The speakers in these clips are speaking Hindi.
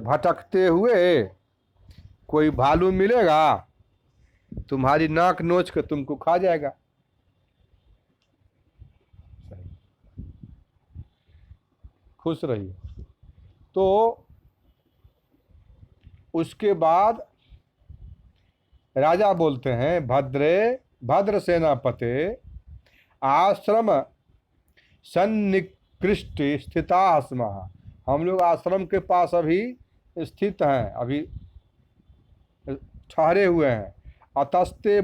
भटकते हुए कोई भालू मिलेगा, तुम्हारी नाक नोच के तुमको खा जाएगा। खुश रहिए। तो उसके बाद राजा बोलते हैं, भद्रे भद्र सेनापते आश्रम सन्निकृष्ट स्थिता स्मः। हम लोग आश्रम के पास अभी स्थित हैं, अभी ठहरे हुए हैं। अतस्ते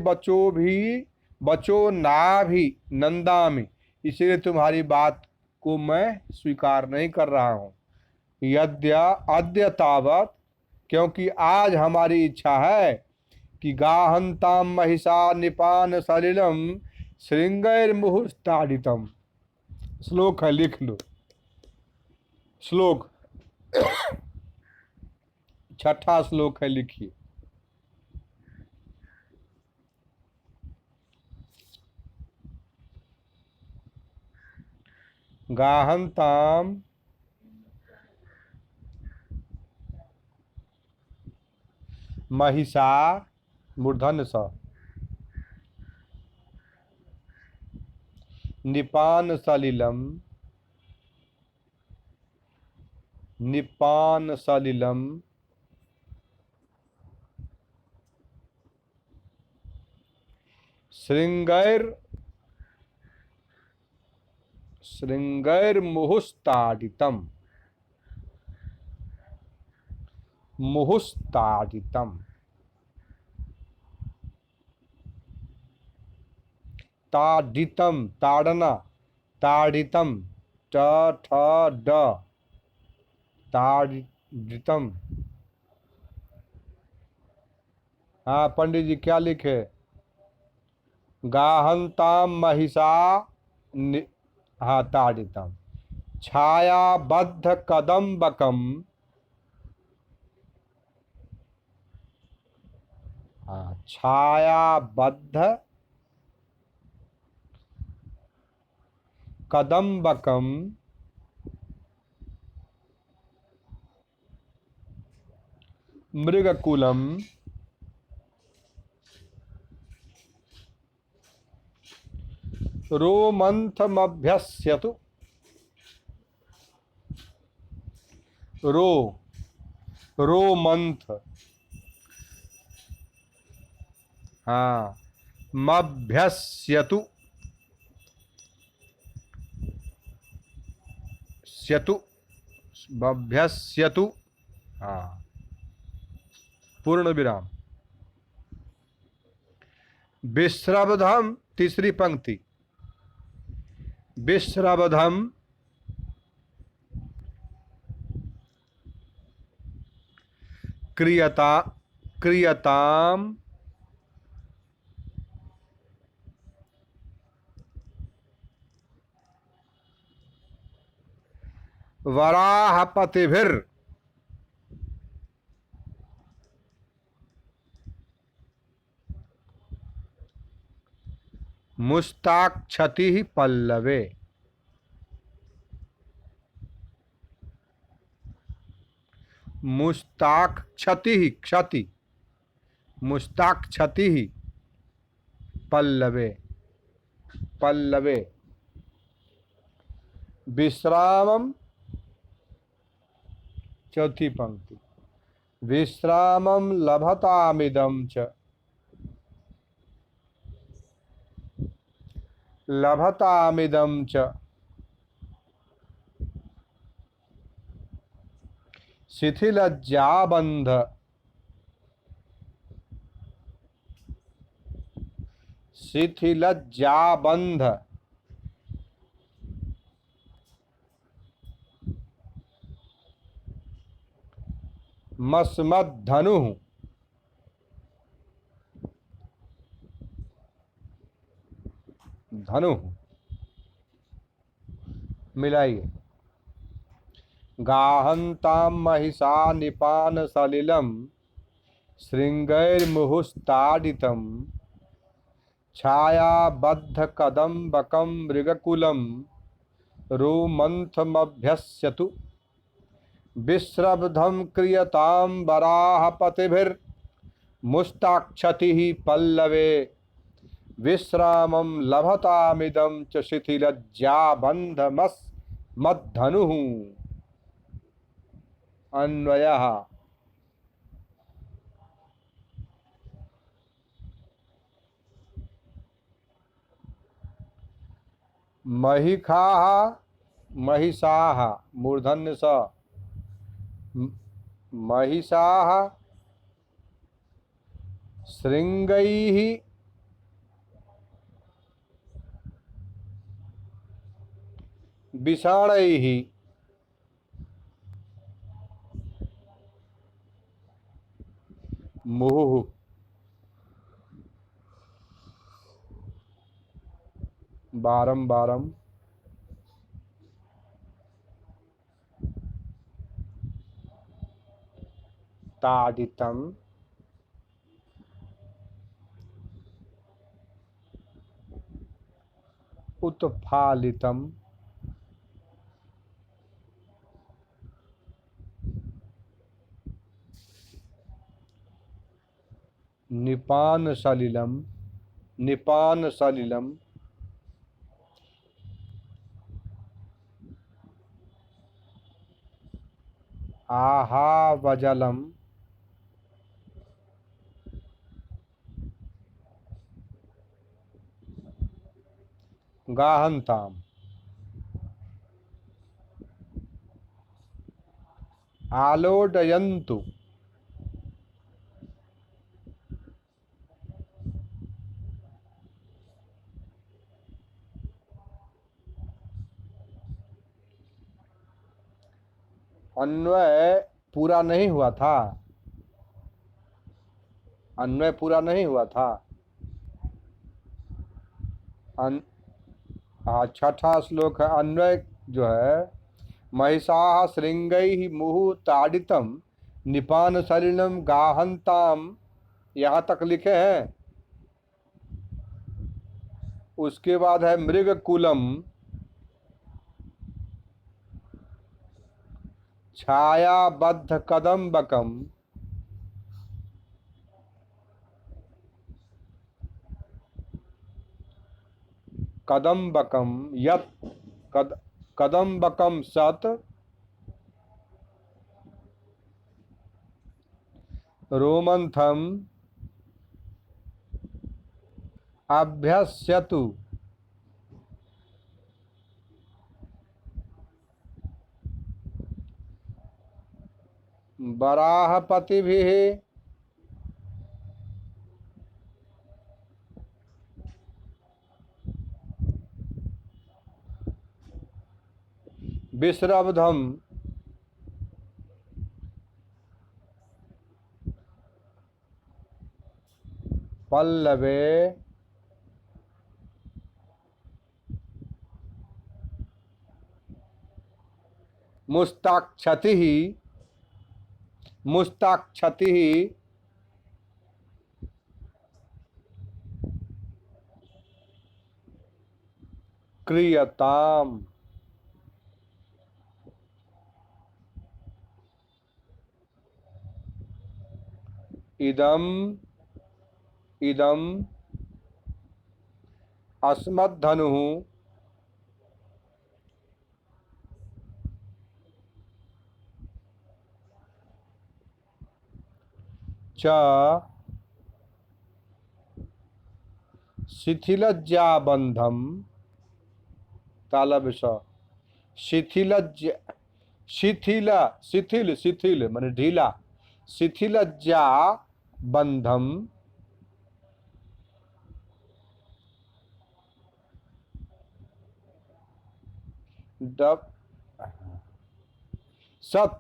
बचो ना भी नंदामि, इसलिए तुम्हारी बात को मैं स्वीकार नहीं कर रहा हूँ। अद्य तावत, क्योंकि आज हमारी इच्छा है कि गाहंताम महिषा निपान सलिलम श्रृंगैर मुहुस्ताडितम। श्लोक है, लिख लो। श्लोक 6ठा श्लोक है, लिखिए। गाहंताम महिषा मूर्धन्य स निपान सलिलम श्रृंगैर मुहुस्ताडितम ताडितम, ताड़ना, ताड़ितम, ट ठ ड, ताडितम। हाँ पंडित जी क्या लिखे? गाहंताम महिषा हाँ ताडितम छायाबद्ध कदम्बकम, हाँ छायाबद्ध कदम्बकम मृगकुलम रोमंथमभ्यस्यतु। रोमंथ, हाँ मभ्यस्यतु, मभ्यस्यतु, हाँ पूर्ण विराम। विश्रवधम, तीसरी पंक्ति, विश्रवधम क्रियताम वराहपतिभिर मुस्ताक्षति पल्लवे। मुस्ताक्षति पल्लवे, विश्रामम, चौथी पंक्ति, विश्रामम लभतामिदं च, शिथिलज्जाबंध, मस्मद्धनु, धनु मिलाइए। गाहंताम महिषा निपान सलिलम श्रृंगैर्मुहुस्ताडितम छायाबद्ध कदम्बकम मृगकुलम रोमंथमभ्यस्यतु विश्रब्धम क्रियताम वराहपतिभिर्मुष्टाक्षति पल्लवे विश्रामं लभतामिदं च शिथिलज्जाबन्धमस्मद्धनुः। अन्वयः। महिखाः महिषाः मूर्धन्य स महिषाः शृंगैः विषाणैः मुहुः। बारम ताडितम् उत्फालितम् निपानसलिलम् आहावजलम् गाहन्ताम् आलोडयन्तु अन्वय पूरा नहीं हुआ था। अन्वय पूरा नहीं हुआ था। छठा श्लोक है। अन्वय जो है महिषाः श्रृंगैः मुहुः ताडितम् निपान सलिलम गाहन्ताम, यहाँ तक लिखे हैं। उसके बाद है मृगकुलम छायाबद्ध कदम्बकम कदम्बकम यत् कदम्बकम सत रोमंथम अभ्यस्यतु वराहपतिभिः विश्रब्धम पल्लवे मुस्ताक्षतिः क्रियताम। इदम अस्मद्धनुः च शिथिलज्जाबन्धम तालव्य स शिथिल माने ढीला। शिथिलज्जा बंधम सत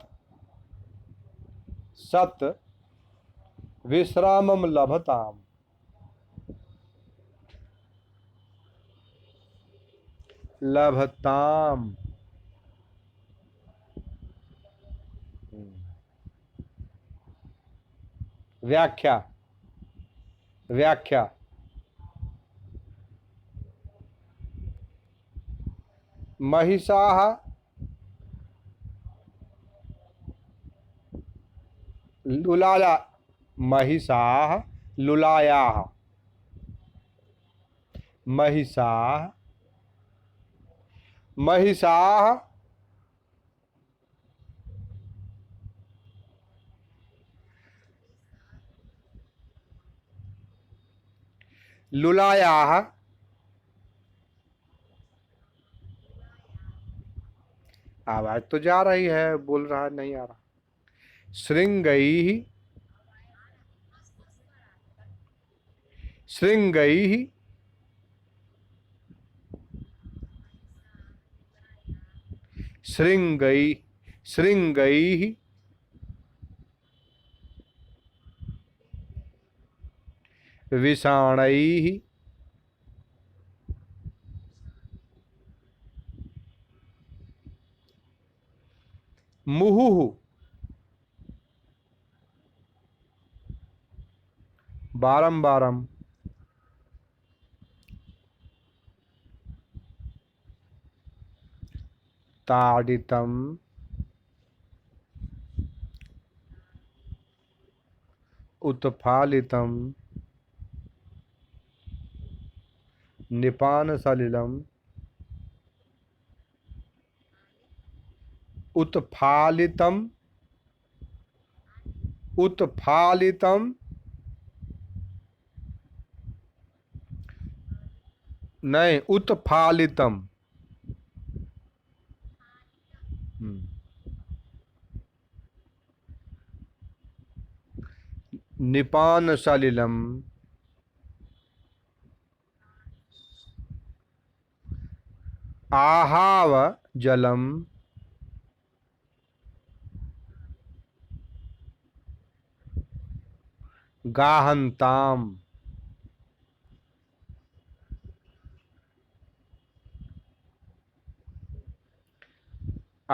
विश्रामम लभताम। व्याख्या महिषाः लुलाया महिषाः लुलायाः महिषाः महिषाः लुलायाः आवाज तो जा रही है, बोल रहा नहीं आ रहा। श्रृंगैः श्रृंगैः श्रृंगैः श्रृंगैः विषाणैः मुहुः बारंबारम ताडितम उत्फालितम निपान सलिलम उत्फालितम उत्फालितम नहीं उत्फालितम। निपान सलिलम आहाव जलम गाहन्ताम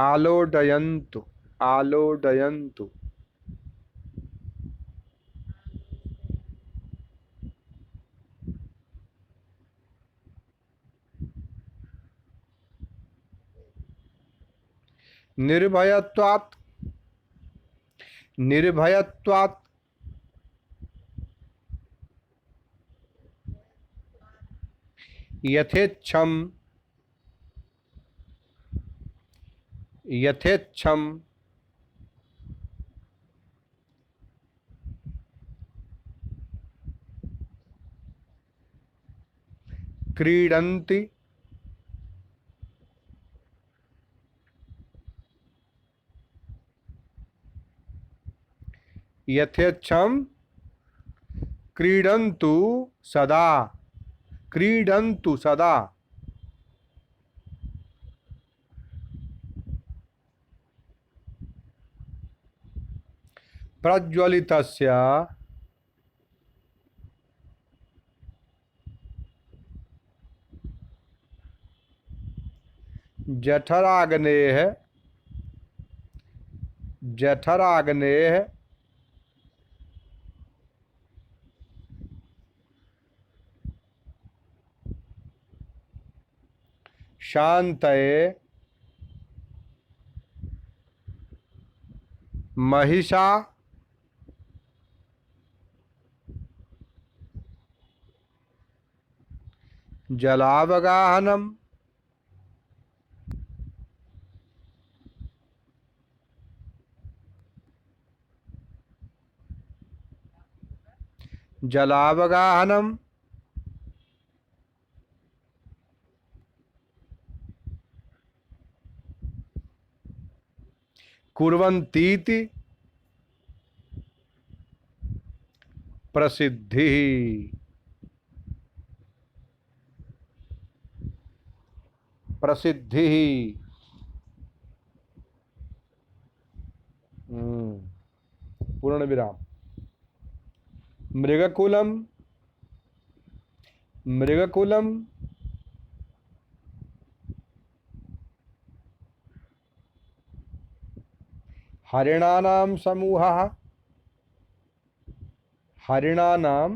आलोडयन्तु आलोडयन्तु निर्भयत्वात् निर्भयत्वात् यथेच्छम यथेच्छम क्रीडन्ति यथेच्छम क्रीडन्तु सदा क्रीडन्तु सदा प्रज्वलितस्य जठराग्नेः जठराग्नेः शान्तये महिषा जलावगाहनम जलावगाहनम कुर्वन्तीति प्रसिद्धिः प्रसिद्धिः पूर्ण विराम। मृगकुलम मृगकुलम हरिणानां समूहः हरिणानां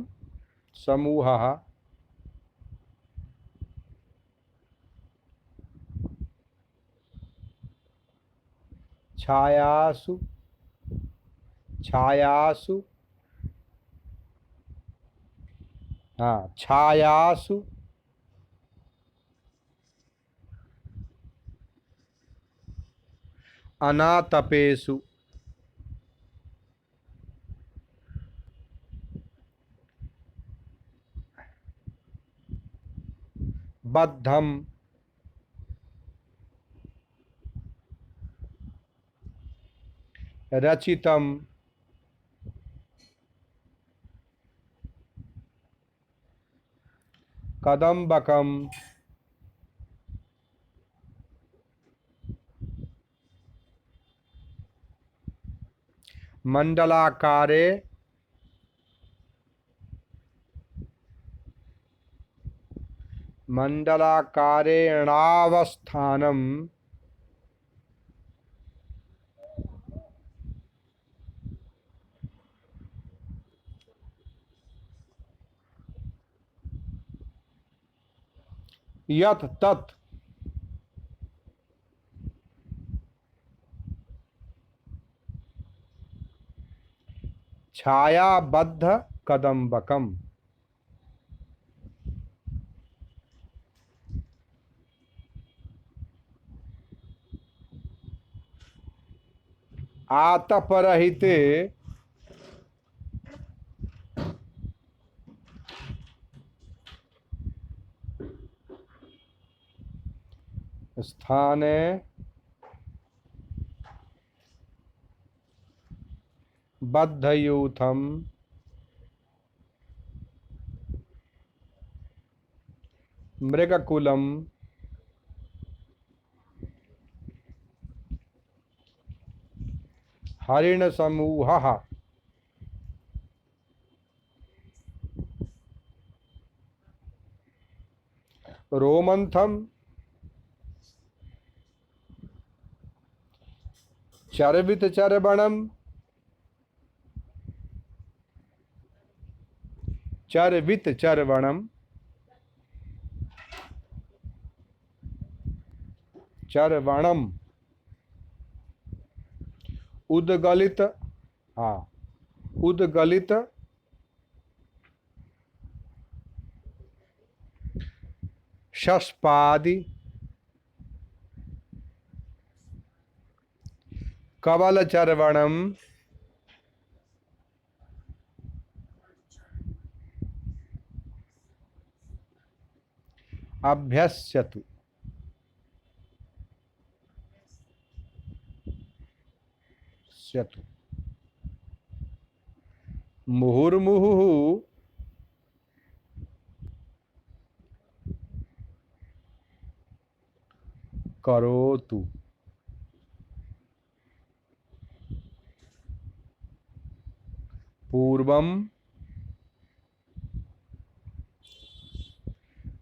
समूहः छायासु छायासु, हाँ छायासु, अनातपेषु, बद्धम, रचितम, कदम्बकम, मंडलाकारे, मंडलाकारेणावस्थानम, यत तत्, छायाबद्ध कदम्बकम, आतपरहिते स्थाने बद्धयूथम, मृगकुलम, हरिण समूह, रोमंथम, चर्वित चर्वणम, चर्वित चर्वणम, चर्वणम, उद्गलित, हाँ उद्गलित, शस्पादि, कवल चर्वणम, अभ्यस्यतु, स्यतु, मुहुर्मुहुः, करोतु, पूर्वम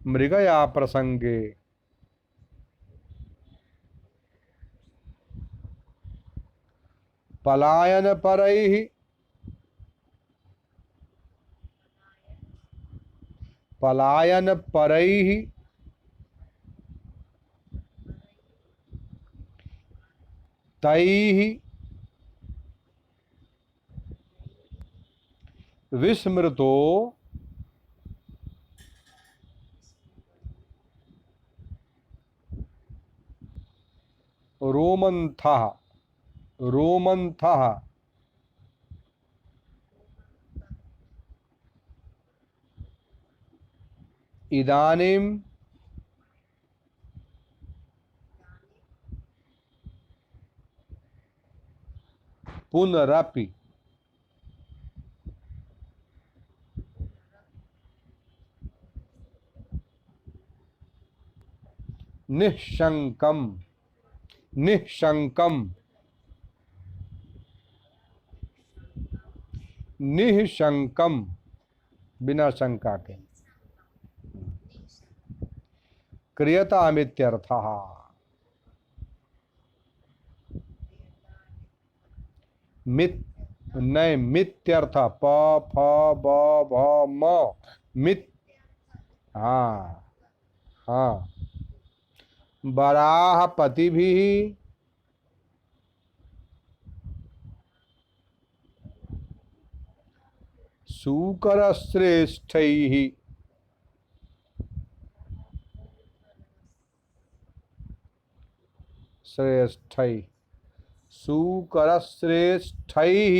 मृगया प्रसंगे, पलायन परैः, पलायन परैः, तैः विस्मृतो, रोमन्थः, रोमन्थः, इदानीं पुनरपि, निःशंकम, निःशंकम, निःशंकम, बिना शंका के, क्रियतामित्यर्थः, मित नहीं मित्यर्थ, प फ ब भ म, मित, हाँ हाँ, बराहपति भी, सूकर श्रेष्ठैः श्रेष्ठैः सूकर श्रेष्ठैः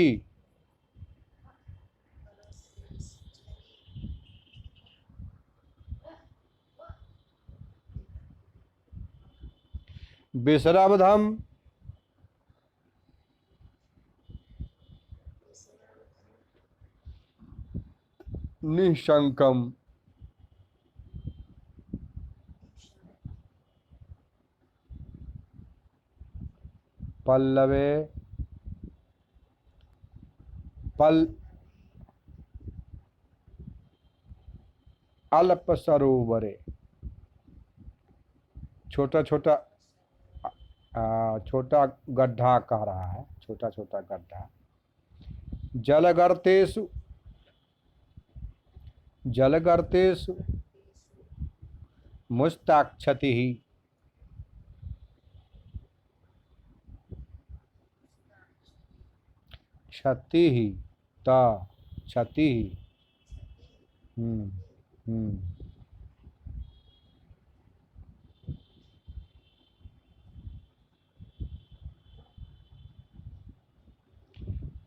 विश्रमधम निशंकम पल्लवे पल अल्प सरोवरे छोटा छोटा छोटा गड्ढा कह रहा है, छोटा छोटा गड्ढा। जलगर्तेषु जलगर्तेषु मुस्ताक्षति क्षति ता क्षति। हम्म हम्म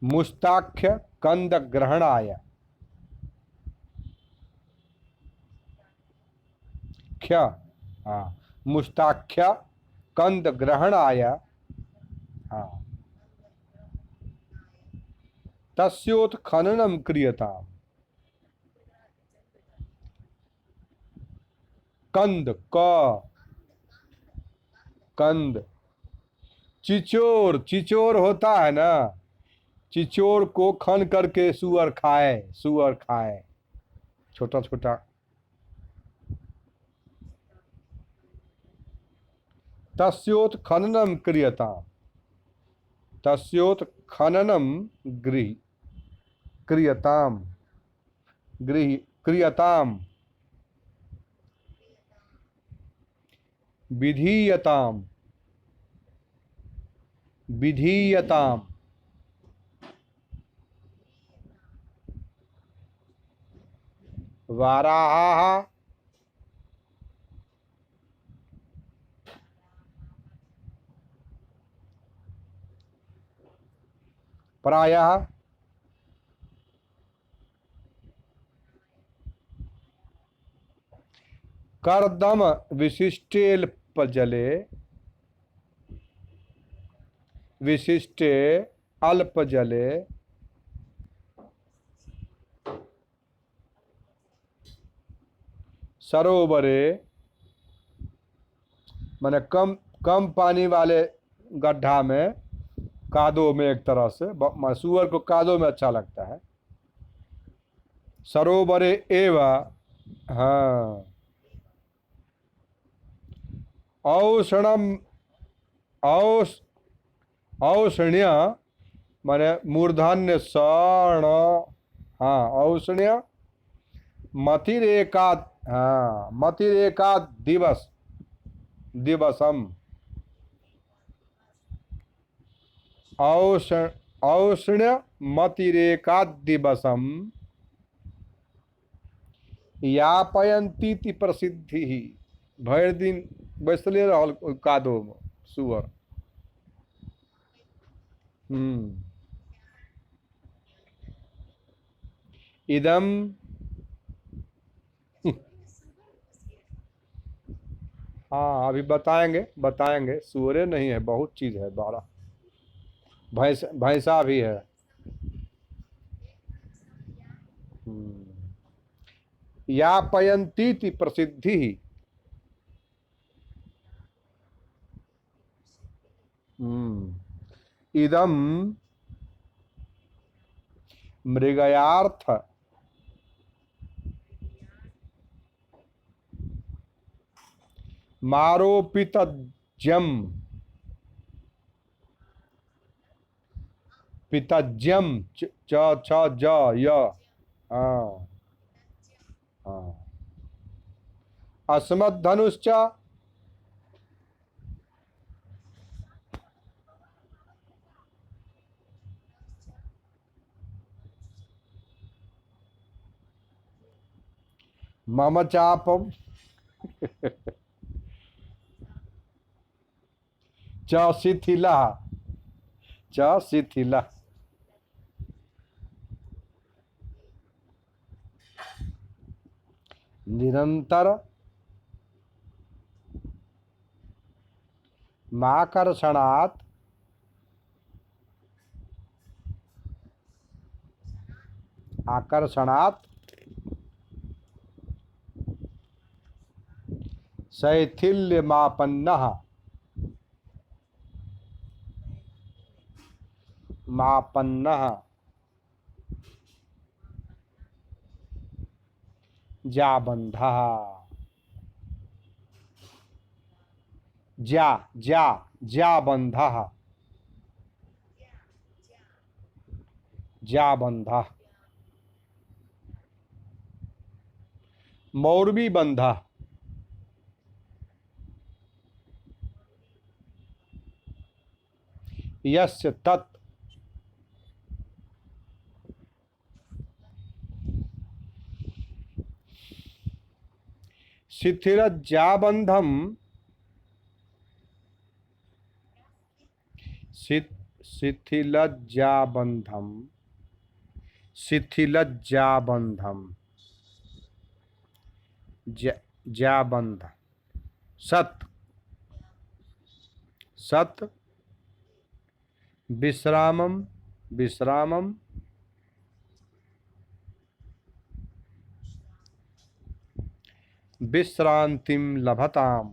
मुस्ताख्य कंद ग्रहणाय ख्य हाँ मुस्ताख्य कंद ग्रहणाय हाँ तस्योत्खननं क्रियताम् कंद कंद चिचोर चिचोर होता है ना, चिचोर को खन करके सुअर खाए छोटा छोटा। तस्योत्खननं क्रियताम् तस्योत्खननं क्रियताम् क्रियताम् विधीयताम् विधीयताम् वाराः प्रायः कर्दम विशिष्टे अल्पजले सरोवरे माने कम कम पानी वाले गड्ढा में, कादो में, एक तरह से सुअर को कादो में अच्छा लगता है। सरोवरे एवं हाँ औषणम औषण्य माने मूर्धन्य सण हाँ औषण्य मतिरेका हाँ मतिरेका दिवसम औष्ण्य मतिरेका दिवसम यापयन्ती प्रसिद्धि भर दिन बैसले रहल कादो में सुअर। इदम हाँ अभी बताएंगे सुअरे नहीं है, बहुत चीज है, बारह भैंसा भी है। यापयन्ती प्रसिद्धि इदम मृगयार्थ मारोपितज्यम पितज्यम च छ ज य हाँ हाँ अस्मद्धनुश्च मम चापम च शिथिला, च शिथिला, निरंतर माकर्षणात् आकर्षणात् शैथिल्यमापन्नः मापन्नः जाबन्धः जा जा जाबन्धः जाबन्धः मौर्वी बंधा, यस्य तत् शिथिलज्जाबन्धम शिथिलज्जाबन्धम शिथिलज्जाबन्धम जाबंध सत सत विश्रामम विश्रामम विश्रांतिम लभताम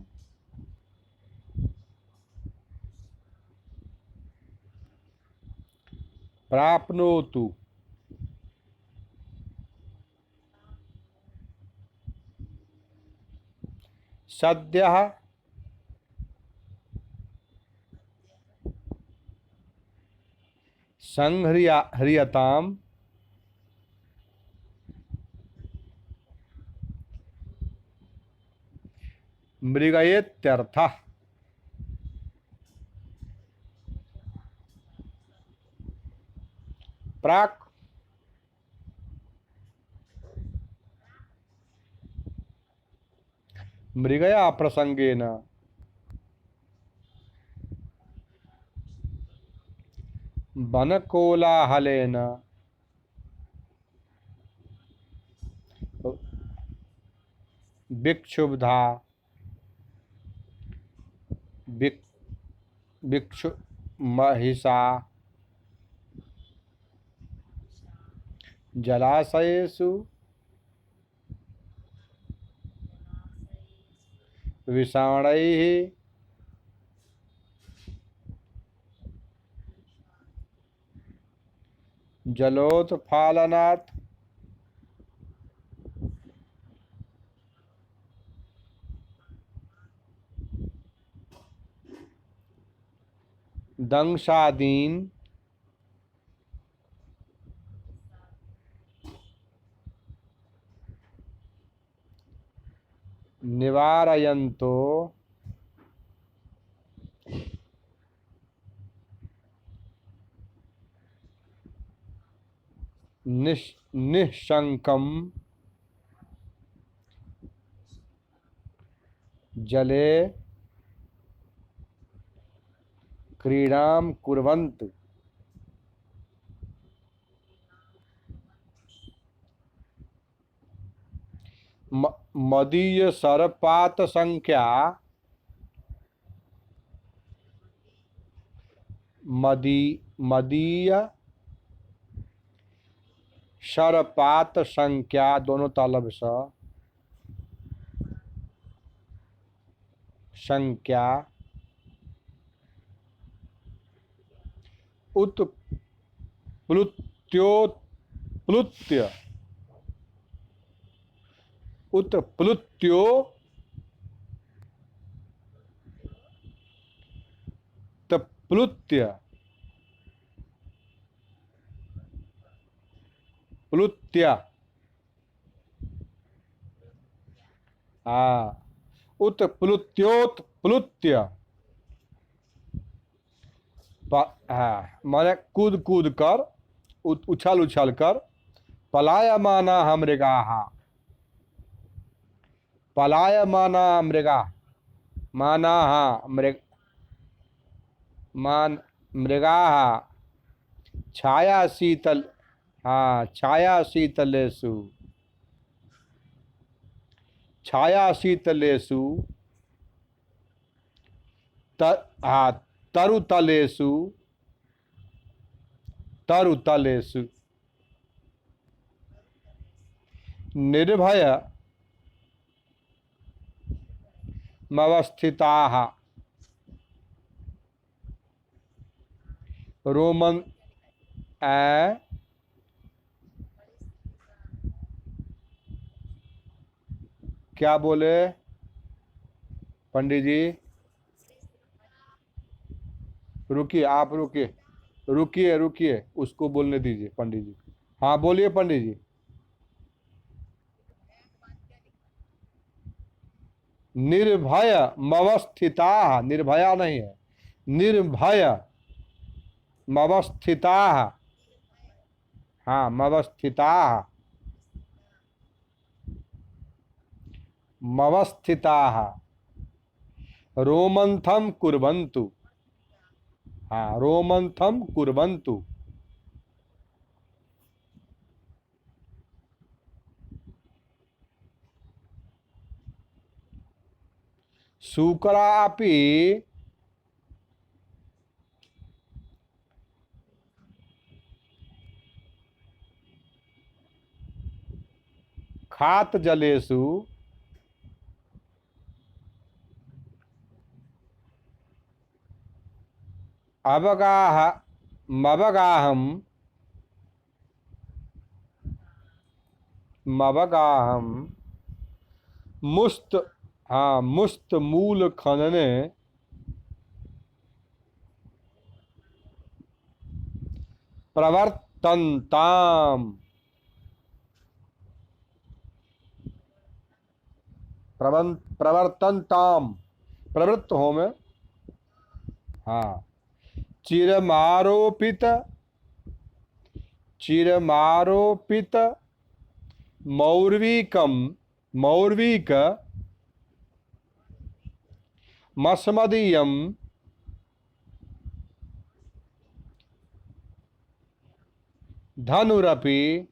प्राप्नोतु सद्यः संह्रियताम मृगयेत्यर्थः। प्राक् मृगया प्रसंगेन वनकोलाहलेन विक्षुब्धा विक्षु महिषा जलाशयेषु विषाणैः जलोत्फालनात् दंशादीन् निवारयन्तो निःशंकं जले क्रीडां कुर्वन्तु। मदीय सर्पात संख्या मदीय शरपात संख्या दोनों तालब स संख्या उत्प्लुत्योत्प्लुत्य उत्प्लुत्यो तप्लुत्य प्लुत्य उत्प्लुत्योत्प्लुत्य माने कूद कूद कर उछल उछल कर पलायमाना मृगाः पलायमाना मृगा, माना मृगा छाया शीतल, हाँ छाया शीतलेषु, छाया शीतलेषु हाँ तरुतलेषु, तरुतलेषु निर्भय मवस्थिताः रोमन क्या बोले पंडित जी? रुकिए, आप रुकिए, रुकिए रुकिए, उसको बोलने दीजिए पंडित जी। हाँ बोलिए पंडित जी। निर्भय मवस्थिता, निर्भया नहीं है, निर्भय मवस्थिता, हाँ मवस्थिता, मवस्थिता रोमंथम कुर्वन्तु, हाँ रोमंथम कुर्वन्तु। शुक्रापि खात जलेषु अवगाह मवगाहम, मवगाहम मुस्त, हाँ मुस्त मूल खनने प्रवर्तन्ताम, प्रवर्तन्ताम, प्रवृत्त हो में, हाँ चिरमारोपित, चिरमारोपित मौर्वीकम, मौर्वीक मस्मदीयम धनुरपि,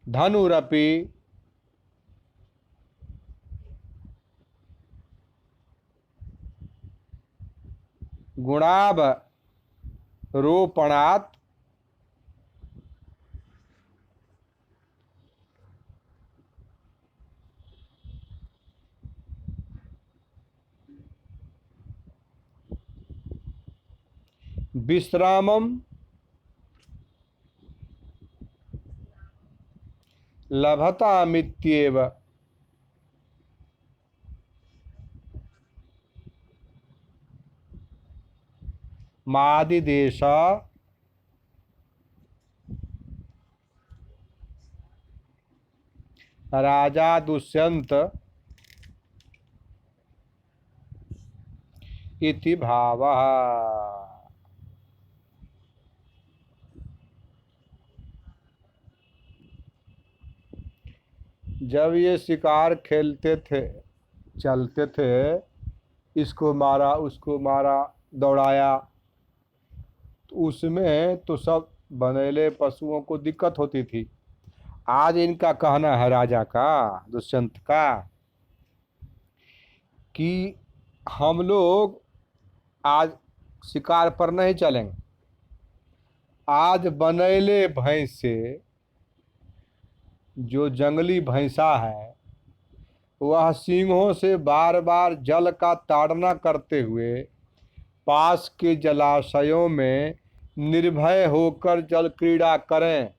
धनुरपि गुणाव रोपणात् विश्रामम लभतामित्येव। मादिदेश राजा दुष्यंत इति भावः। जब ये शिकार खेलते थे, चलते थे, इसको मारा उसको मारा दौड़ाया, तो उसमें तो सब बनेले पशुओं को दिक्कत होती थी। आज इनका कहना है राजा का, दुष्यंत का, कि हम लोग आज शिकार पर नहीं चलेंगे, आज बनेले भैंस से, जो जंगली भैंसा है, वह सींगों से बार बार जल का ताड़ना करते हुए पास के जलाशयों में निर्भय होकर जल क्रीड़ा करें।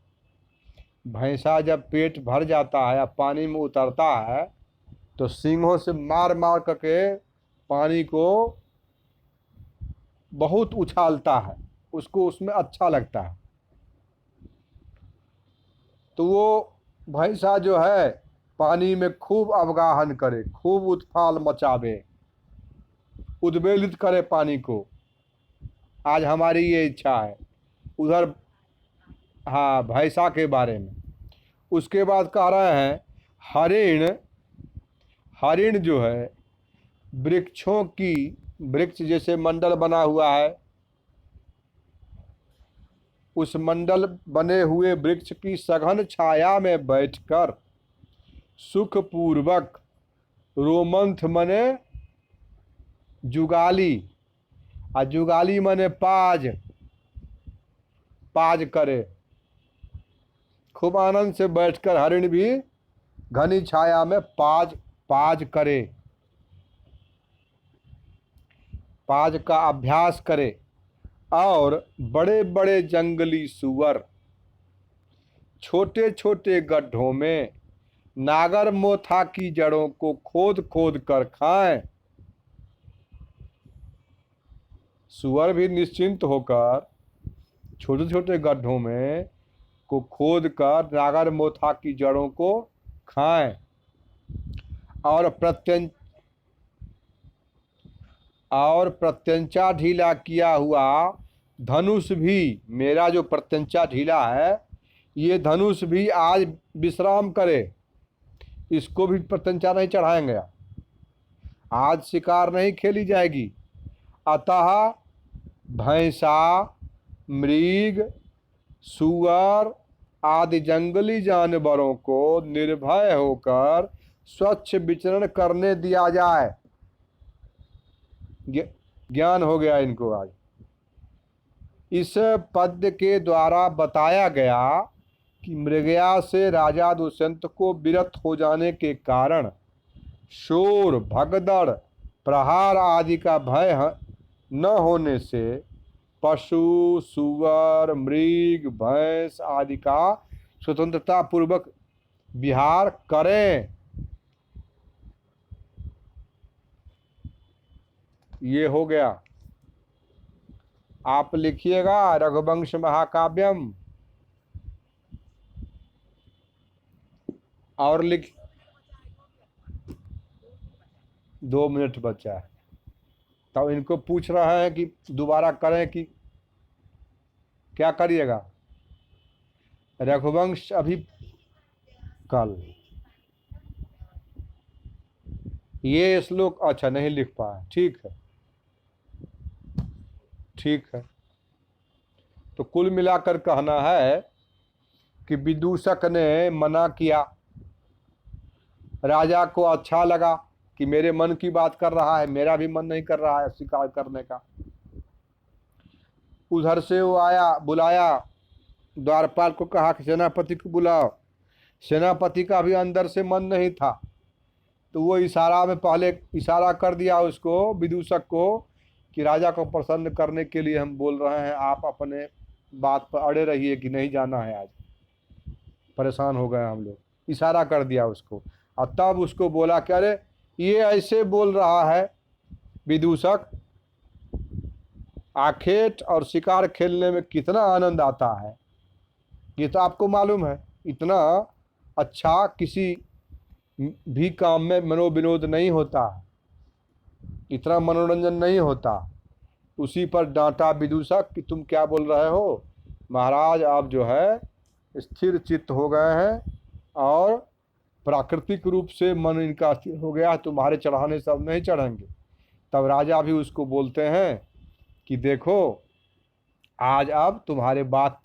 भैंसा जब पेट भर जाता है या पानी में उतरता है तो सींगों से मार मार करके पानी को बहुत उछालता है, उसको उसमें अच्छा लगता है। तो वो भैंसा जो है पानी में खूब अवगाहन करे, खूब उत्फाल मचावे, उद्वेलित करे पानी को। आज हमारी ये इच्छा है। उधर हाँ भैंसा के बारे में। उसके बाद कह रहे हैं हरिण हरिण जो है वृक्षों की, वृक्ष जैसे मंडल बना हुआ है, उस मंडल बने हुए वृक्ष की सघन छाया में बैठकर सुखपूर्वक रोमंथ मने जुगाली, आ जुगाली मने पाज, पाज करे। खूब आनंद से बैठकर हरिण भी घनी छाया में पाज पाज करे, पाज का अभ्यास करे। और बड़े बड़े जंगली सुअर छोटे छोटे गड्ढों में नागर मोथा की जड़ों को खोद खोद कर खाएं। सुअर भी निश्चिंत होकर छोटे छोटे गड्ढों में को खोद कर नागर मोथा की जड़ों को खाएं। और प्रत्यंचा ढीला किया हुआ धनुष भी, मेरा जो प्रत्यंचा ढीला है, ये धनुष भी आज विश्राम करे, इसको भी प्रत्यंचा नहीं चढ़ाएंगे, आज शिकार नहीं खेली जाएगी। अतः भैंसा, मृग, सुअर आदि जंगली जानवरों को निर्भय होकर स्वच्छ विचरण करने दिया जाए। ज्ञान हो गया इनको आज। इस पद्य के द्वारा बताया गया कि मृगया से राजा दुष्यंत को विरत हो जाने के कारण शोर, भगदड़, प्रहार आदि का भय न होने से पशु, सुअर, मृग, भैंस आदि का स्वतंत्रता पूर्वक विहार करें। ये हो गया। आप लिखिएगा रघुवंश महाकाव्यम, और लिख 2 मिनट बचा है। तब इनको पूछ रहे हैं कि दोबारा करें कि क्या करिएगा। रघुवंश अभी कल, ये श्लोक अच्छा नहीं लिख पाए, ठीक है ठीक है। तो कुल मिलाकर कहना है कि विदूषक ने मना किया, राजा को अच्छा लगा कि मेरे मन की बात कर रहा है, मेरा भी मन नहीं कर रहा है शिकार करने का। उधर से वो आया, बुलाया, द्वारपाल को कहा कि सेनापति को बुलाओ। सेनापति का भी अंदर से मन नहीं था, तो वो इशारा में पहले इशारा कर दिया उसको, विदूषक को, कि राजा को प्रसन्न करने के लिए हम बोल रहे हैं, आप अपने बात पर अड़े रहिए कि नहीं जाना है, आज परेशान हो गए हम लोग। इशारा कर दिया उसको। और तब उसको बोला कि अरे ये ऐसे बोल रहा है विदूषक, आखेट और शिकार खेलने में कितना आनंद आता है, ये तो आपको मालूम है। इतना अच्छा किसी भी काम में मनोविनोद नहीं होता, इतना मनोरंजन नहीं होता। उसी पर डांटा विदूषक कि तुम क्या बोल रहे हो महाराज, आप जो है स्थिर चित्त हो गए हैं और प्राकृतिक रूप से मन इनका स्थिर हो गया, तुम्हारे चढ़ाने सब नहीं चढ़ेंगे। तब राजा भी उसको बोलते हैं कि देखो आज अब तुम्हारे बात